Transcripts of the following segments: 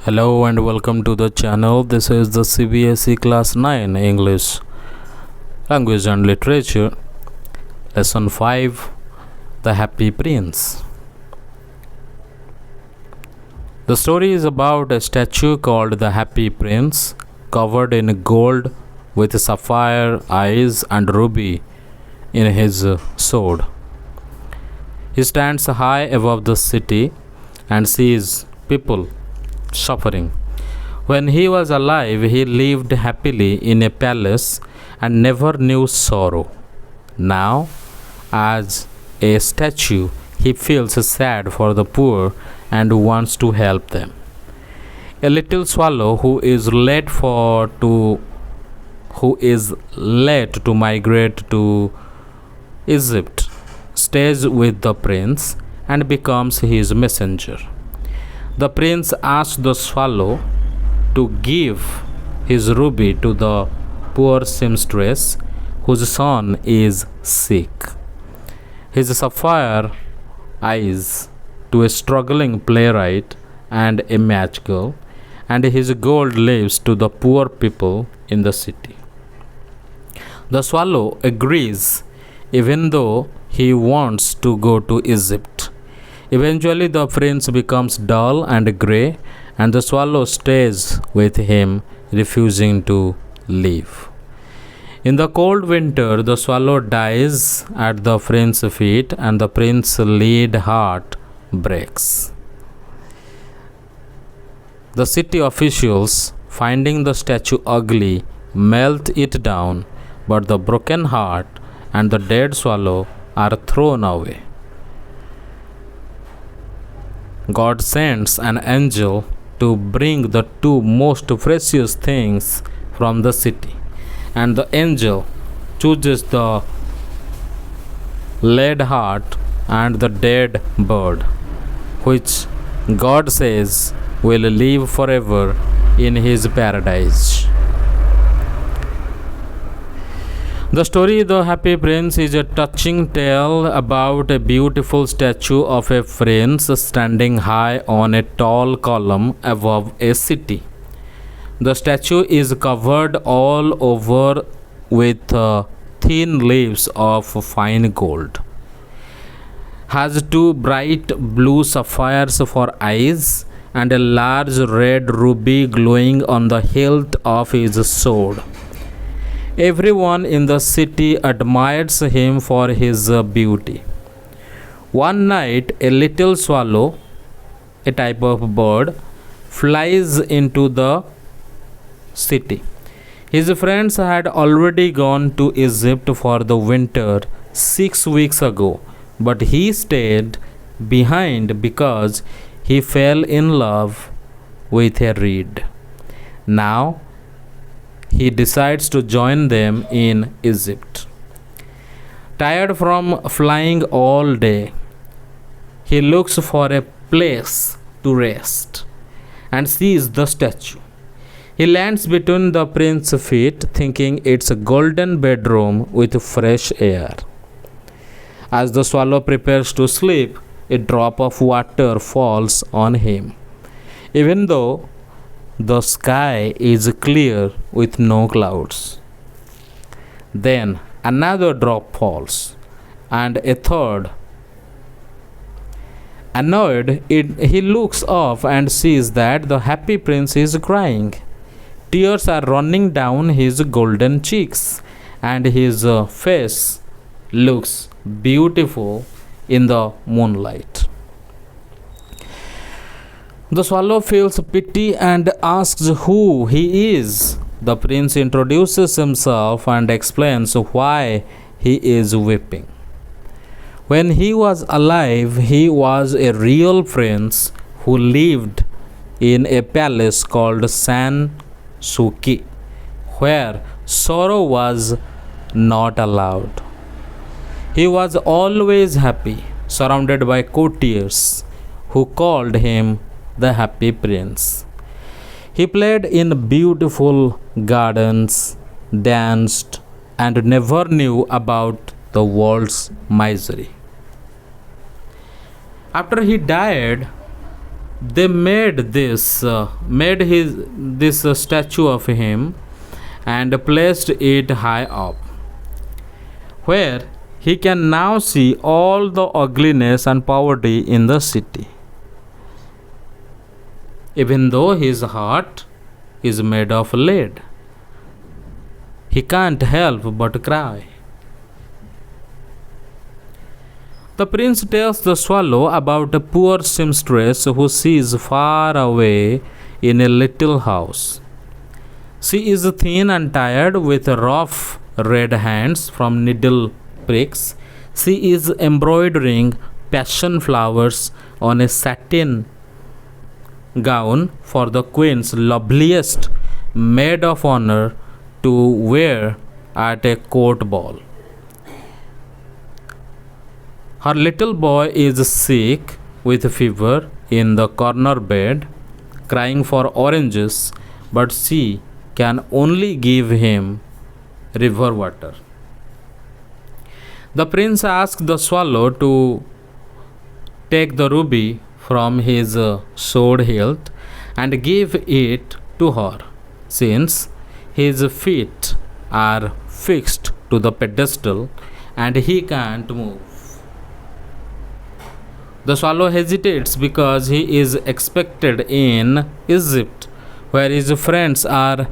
Hello and welcome to the channel. This is the CBSE Class 9 English Language and Literature Lesson 5 The Happy Prince. The story is about a statue called the Happy Prince, covered in gold with sapphire eyes and ruby in his sword. He stands high above the city and sees people suffering. When he was alive, he lived happily in a palace and never knew sorrow. Now, as a statue, he feels sad for the poor and wants to help them. A little swallow who is late to migrate to Egypt stays with the prince and becomes his messenger. The prince asks the swallow to give his ruby to the poor seamstress whose son is sick, his sapphire eyes to a struggling playwright and a match girl, and his gold leaves to the poor people in the city. The swallow agrees even though he wants to go to Egypt. Eventually, the prince becomes dull and grey, and the swallow stays with him, refusing to leave. In the cold winter, the swallow dies at the prince's feet, and the prince's lead heart breaks. The city officials, finding the statue ugly, melt it down, but the broken heart and the dead swallow are thrown away. God sends an angel to bring the two most precious things from the city, and the angel chooses the lead heart and the dead bird, which God says will live forever in his paradise. The story The Happy Prince is a touching tale about a beautiful statue of a prince standing high on a tall column above a city. The statue is covered all over with thin leaves of fine gold, has two bright blue sapphires for eyes, and a large red ruby glowing on the hilt of his sword. Everyone in the city admires him for his beauty. One night, a little swallow, a type of bird, flies into the city. His friends had already gone to Egypt for the winter 6 weeks ago, but he stayed behind because he fell in love with a reed. Now, he decides to join them in Egypt. Tired from flying all day, he looks for a place to rest and sees the statue. He lands between the prince's feet, thinking it's a golden bedroom with fresh air. As the swallow prepares to sleep, a drop of water falls on him. Even though the sky is clear with no clouds. Then another drop falls, and a third. Annoyed, he looks up and sees that the happy prince is crying. Tears are running down his golden cheeks, and his face looks beautiful in the moonlight. The swallow feels pity and asks who he is. The prince introduces himself and explains why he is weeping. When he was alive, he was a real prince who lived in a palace called San Suki, where sorrow was not allowed. He was always happy, surrounded by courtiers who called him the Happy Prince. He played in beautiful gardens, danced, and never knew about the world's misery. After he died, They made his this statue of him and placed it high up, where he can now see all the ugliness and poverty in the city. Even though his heart is made of lead, he can't help but cry. The prince tells the swallow about a poor seamstress who sees far away in a little house. She is thin and tired with rough red hands from needle pricks. She is embroidering passion flowers on a satin gown for the queen's loveliest maid of honor to wear at a court ball. Her little boy is sick with fever in the corner bed, crying for oranges, but she can only give him river water. The prince asks the swallow to take the ruby from his sword hilt and give it to her, since his feet are fixed to the pedestal and he can't move. The swallow hesitates because he is expected in Egypt, where his friends are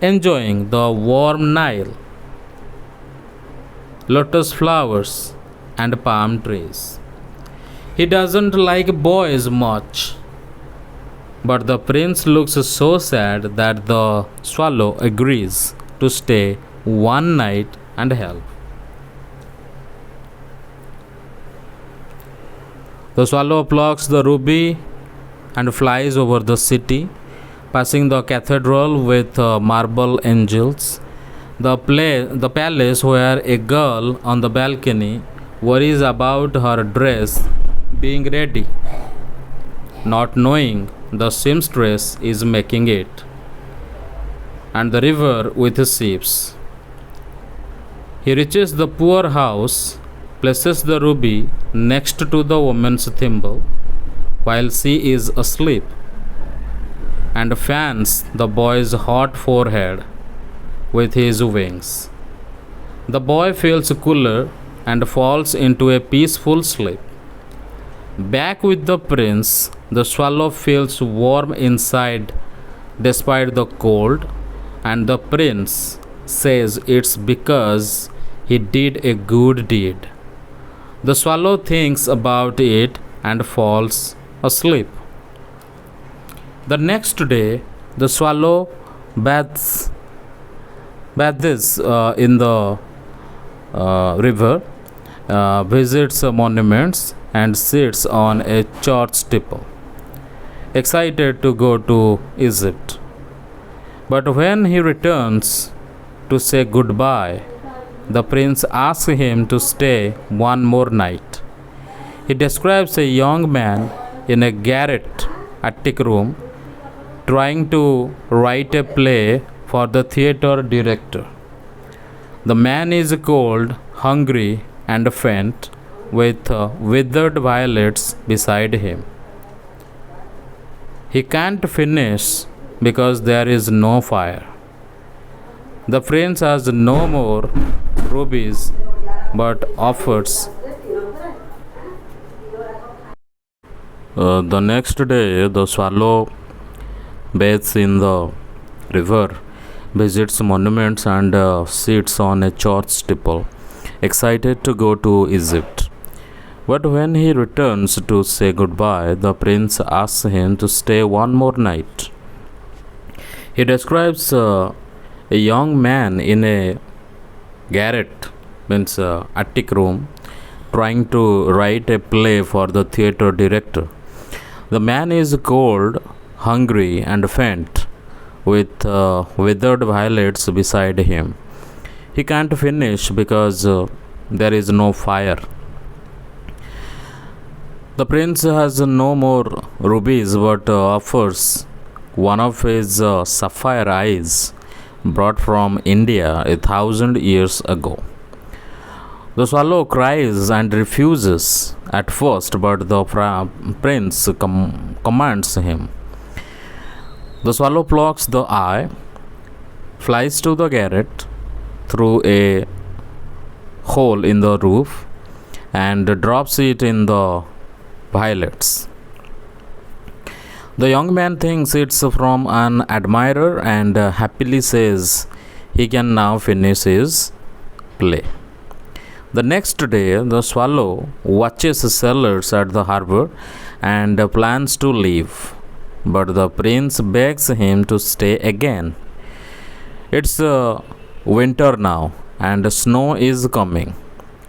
enjoying the warm Nile, lotus flowers, and palm trees. He doesn't like boys much, but the prince looks so sad that the swallow agrees to stay one night and help. The swallow plucks the ruby and flies over the city, passing the cathedral with marble angels, the palace where a girl on the balcony worries about her dress being ready, not knowing the seamstress is making it, and the river with ships. He reaches the poor house, places the ruby next to the woman's thimble while she is asleep, and fans the boy's hot forehead with his wings. The boy feels cooler and falls into a peaceful sleep. Back with the prince, the swallow feels warm inside despite the cold, and the prince says it's because he did a good deed. The swallow thinks about it and falls asleep. The next day, the swallow bathes in the river, visits monuments, and sits on a church steeple, excited to go to Egypt. But when he returns to say goodbye, the prince asks him to stay one more night. He describes a young man in a garret attic room trying to write a play for the theater director. The man is cold, hungry, and faint, with withered violets beside him. He can't finish because there is no fire. The prince has no more rubies but offers. The next day, the swallow bathes in the river, visits monuments, and sits on a church steeple, excited to go to Egypt. But when he returns to say goodbye, the prince asks him to stay one more night. He describes a young man in a garret, means attic room, trying to write a play for the theater director. The man is cold, hungry, and faint, with withered violets beside him. He can't finish because there is no fire. The prince has no more rubies but offers one of his sapphire eyes brought from India 1,000 years ago. The swallow cries and refuses at first, but the prince commands him. The swallow plucks the eye, flies to the garret through a hole in the roof, and drops it in the violets. The young man thinks it's from an admirer and happily says he can now finish his play. The next day, the swallow watches sailors at the harbor and plans to leave, but the prince begs him to stay again. It's winter now and snow is coming,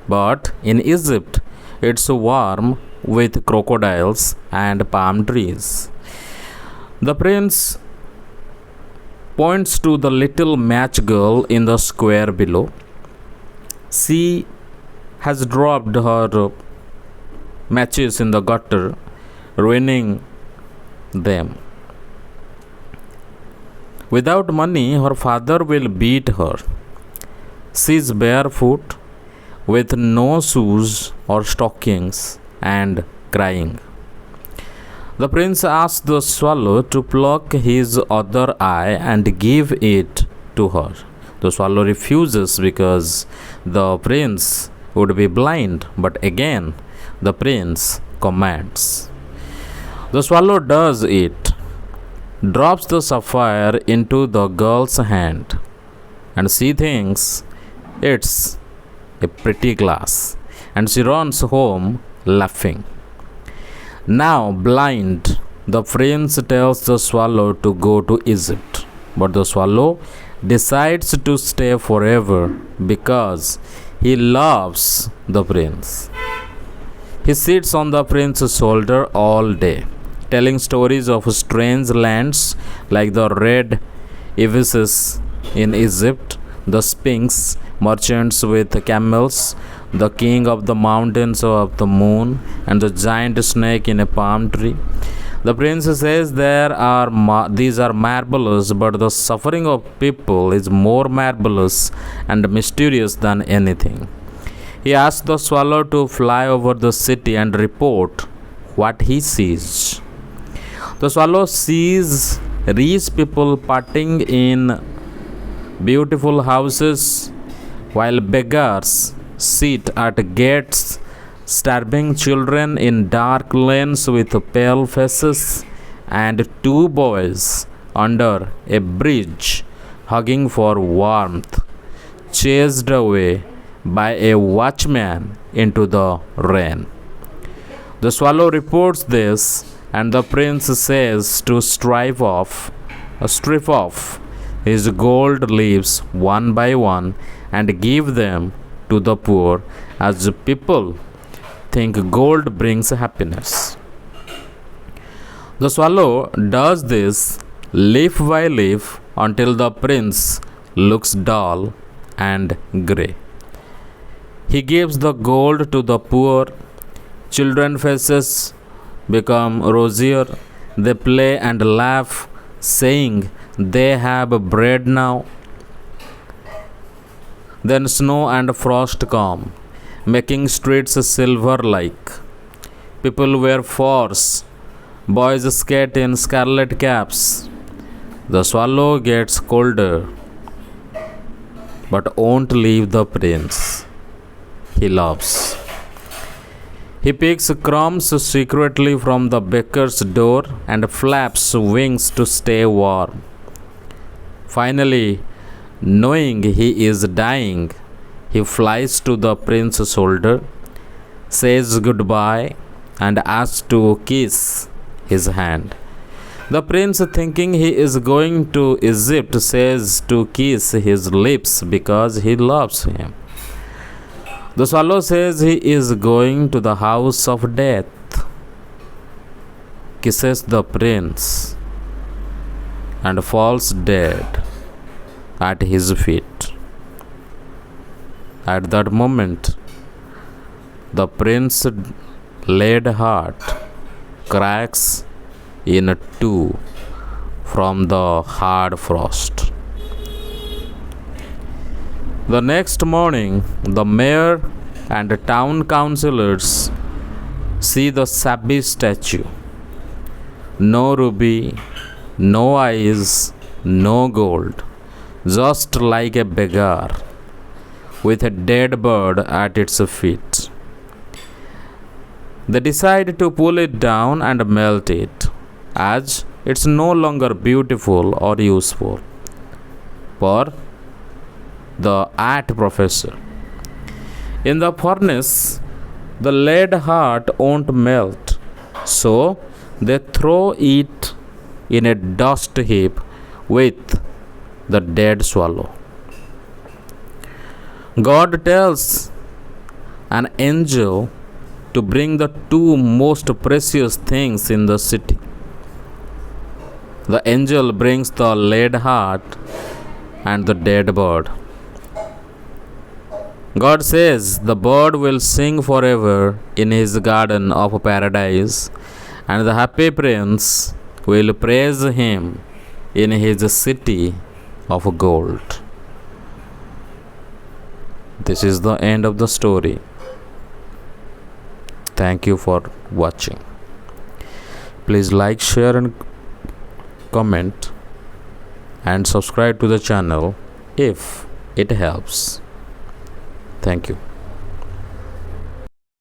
but in Egypt it's warm with crocodiles and palm trees. The prince points to the little match girl in the square below. She has dropped her matches in the gutter, ruining them. Without money, her father will beat her. She is barefoot, with no shoes or stockings, and crying. The prince asks the swallow to pluck his other eye and give it to her. The swallow refuses because the prince would be blind, but again the prince commands. The swallow does it, drops the sapphire into the girl's hand, and she thinks it's a pretty glass, and she runs home laughing. Now, blind, the prince tells the swallow to go to Egypt, but the swallow decides to stay forever because he loves the prince. He sits on the prince's shoulder all day, telling stories of strange lands like the Red Ibises in Egypt, the Sphinx, merchants with camels, the king of the mountains of the moon, and the giant snake in a palm tree. The prince says these are marvelous, but the suffering of people is more marvelous and mysterious than anything. He asks the swallow to fly over the city and report what he sees. The swallow sees rich people partying in beautiful houses, while beggars sit at gates, starving children in dark lanes with pale faces, and two boys under a bridge hugging for warmth, chased away by a watchman into the rain. The swallow reports this, and the prince says to strip off his gold leaves one by one and give them to the poor, as people think gold brings happiness. The swallow does this leaf by leaf until the prince looks dull and grey. He gives the gold to the poor. Children's faces become rosier. They play and laugh, saying they have bread now. Then snow and frost come, making streets silver like. People wear furs. Boys skate in scarlet caps. The swallow gets colder, but won't leave the prince he loves. He picks crumbs secretly from the baker's door and flaps wings to stay warm. Finally, knowing he is dying, he flies to the prince's shoulder, says goodbye, and asks to kiss his hand. The prince, thinking he is going to Egypt, says to kiss his lips because he loves him. The swallow says he is going to the house of death, kisses the prince, and falls dead at his feet. At that moment, the prince's lead heart cracks in two from the hard frost. The next morning, the mayor and the town councillors see the shabby statue. No ruby, no eyes, no gold, just like a beggar with a dead bird at its feet. They decide to pull it down and melt it, as it's no longer beautiful or useful. For the art professor, in the furnace, the lead heart won't melt, so they throw it in a dust heap with the dead swallow. God tells an angel to bring the two most precious things in the city. The angel brings the lead heart and the dead bird. God says the bird will sing forever in his garden of paradise, and the happy prince will praise him in his city of gold. This is the end of the story. Thank you for watching. Please like, share, and comment, and subscribe to the channel if it helps. Thank you.